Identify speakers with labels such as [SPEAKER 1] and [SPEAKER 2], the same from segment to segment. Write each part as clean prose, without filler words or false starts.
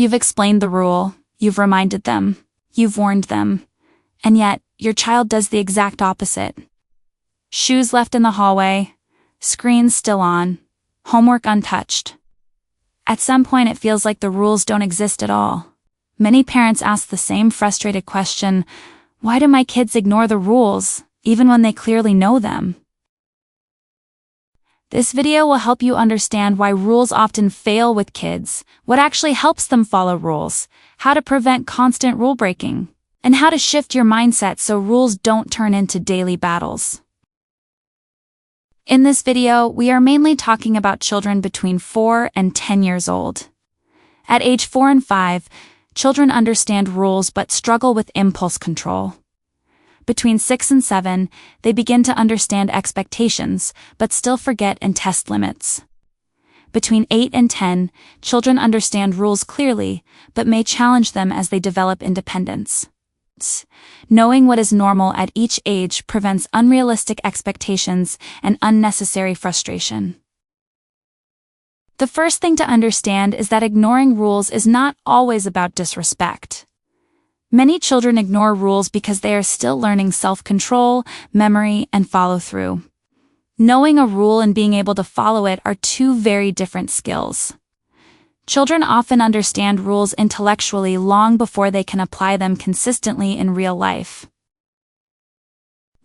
[SPEAKER 1] You've explained the rule, you've reminded them, you've warned them, and yet, your child does the exact opposite. Shoes left in the hallway, screens still on, homework untouched. At some point it feels like the rules don't exist at all. Many parents ask the same frustrated question, why do my kids ignore the rules, even when they clearly know them? This video will help you understand why rules often fail with kids, what actually helps them follow rules, how to prevent constant rule breaking, and how to shift your mindset so rules don't turn into daily battles. In this video, we are mainly talking about children between 4 and 10 years old. At age 4 and 5, children understand rules but struggle with impulse control. Between 6 and 7, they begin to understand expectations, but still forget and test limits. Between 8 and 10, children understand rules clearly, but may challenge them as they develop independence. Knowing what is normal at each age prevents unrealistic expectations and unnecessary frustration. The first thing to understand is that ignoring rules is not always about disrespect. Many children ignore rules because they are still learning self-control, memory, and follow-through. Knowing a rule and being able to follow it are two very different skills. Children often understand rules intellectually long before they can apply them consistently in real life.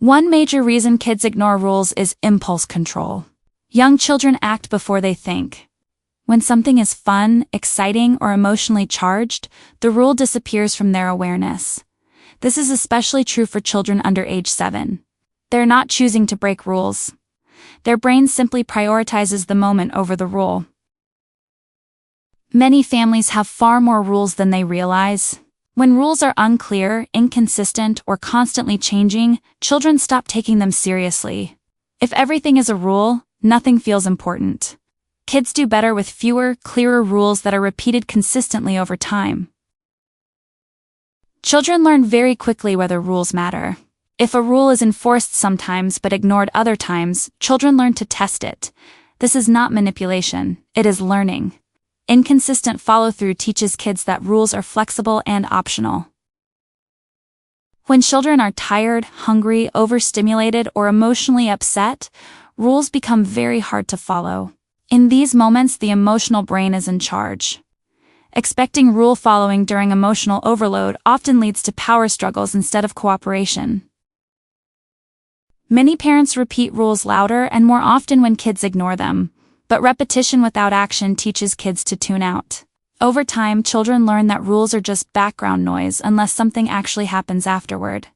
[SPEAKER 1] One major reason kids ignore rules is impulse control. Young children act before they think. When something is fun, exciting, or emotionally charged, the rule disappears from their awareness. This is especially true for children under age 7. They're not choosing to break rules. Their brain simply prioritizes the moment over the rule. Many families have far more rules than they realize. When rules are unclear, inconsistent, or constantly changing, children stop taking them seriously. If everything is a rule, nothing feels important. Kids do better with fewer, clearer rules that are repeated consistently over time. Children learn very quickly whether rules matter. If a rule is enforced sometimes but ignored other times, children learn to test it. This is not manipulation, it is learning. Inconsistent follow-through teaches kids that rules are flexible and optional. When children are tired, hungry, overstimulated, or emotionally upset, rules become very hard to follow. In these moments, the emotional brain is in charge. Expecting rule following during emotional overload often leads to power struggles instead of cooperation. Many parents repeat rules louder and more often when kids ignore them, but repetition without action teaches kids to tune out. Over time, children learn that rules are just background noise unless something actually happens afterward.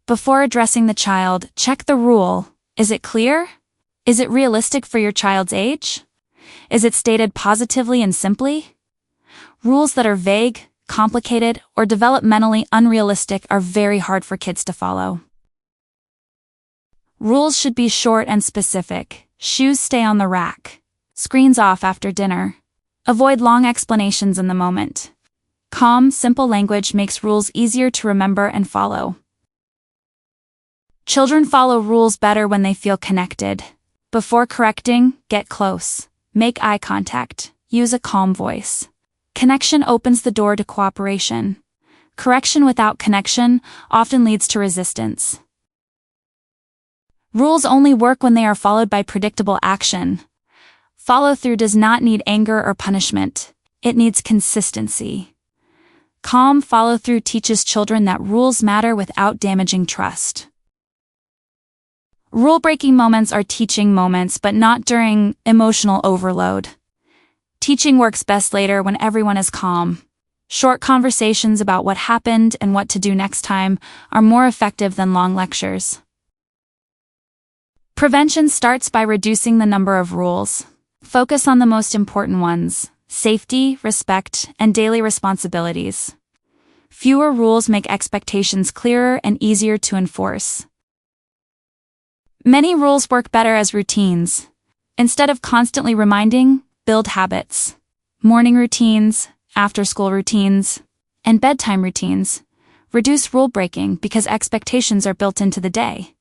[SPEAKER 1] Before addressing the child, check the rule. Is it clear? Is it realistic for your child's age? Is it stated positively and simply? Rules that are vague, complicated, or developmentally unrealistic are very hard for kids to follow. Rules should be short and specific. Shoes stay on the rack. Screens off after dinner. Avoid long explanations in the moment. Calm, simple language makes rules easier to remember and follow. Children follow rules better when they feel connected. Before correcting, get close. Make eye contact. Use a calm voice. Connection opens the door to cooperation. Correction without connection often leads to resistance. Rules only work when they are followed by predictable action. Follow-through does not need anger or punishment. It needs consistency. Calm follow-through teaches children that rules matter without damaging trust. Rule-breaking moments are teaching moments, but not during emotional overload. Teaching works best later when everyone is calm. Short conversations about what happened and what to do next time are more effective than long lectures. Prevention starts by reducing the number of rules. Focus on the most important ones: safety, respect, and daily responsibilities. Fewer rules make expectations clearer and easier to enforce. Many rules work better as routines. Instead of constantly reminding, build habits. Morning routines, after-school routines, and bedtime routines. Reduce rule breaking because expectations are built into the day.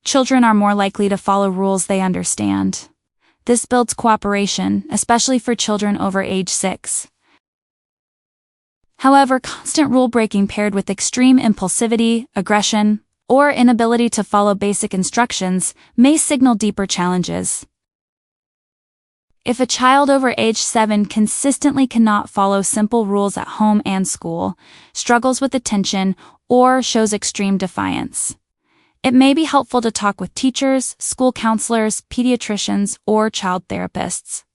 [SPEAKER 1] Children are more likely to follow rules they understand. This builds cooperation, especially for children over age 6. However, constant rule-breaking paired with extreme impulsivity, aggression, or inability to follow basic instructions may signal deeper challenges. If a child over age 7 consistently cannot follow simple rules at home and school, struggles with attention, or shows extreme defiance, it may be helpful to talk with teachers, school counselors, pediatricians, or child therapists.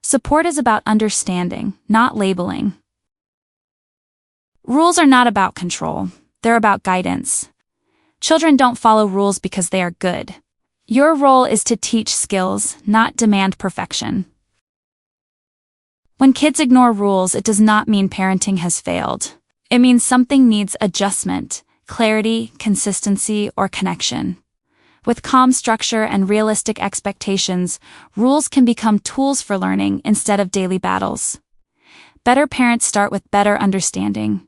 [SPEAKER 1] Support is about understanding, not labeling. Rules are not about control, they're about guidance. Children don't follow rules because they are good. Your role is to teach skills, not demand perfection. When kids ignore rules, it does not mean parenting has failed. It means something needs adjustment, clarity, consistency, or connection. With calm structure and realistic expectations, rules can become tools for learning instead of daily battles. Better parents start with better understanding.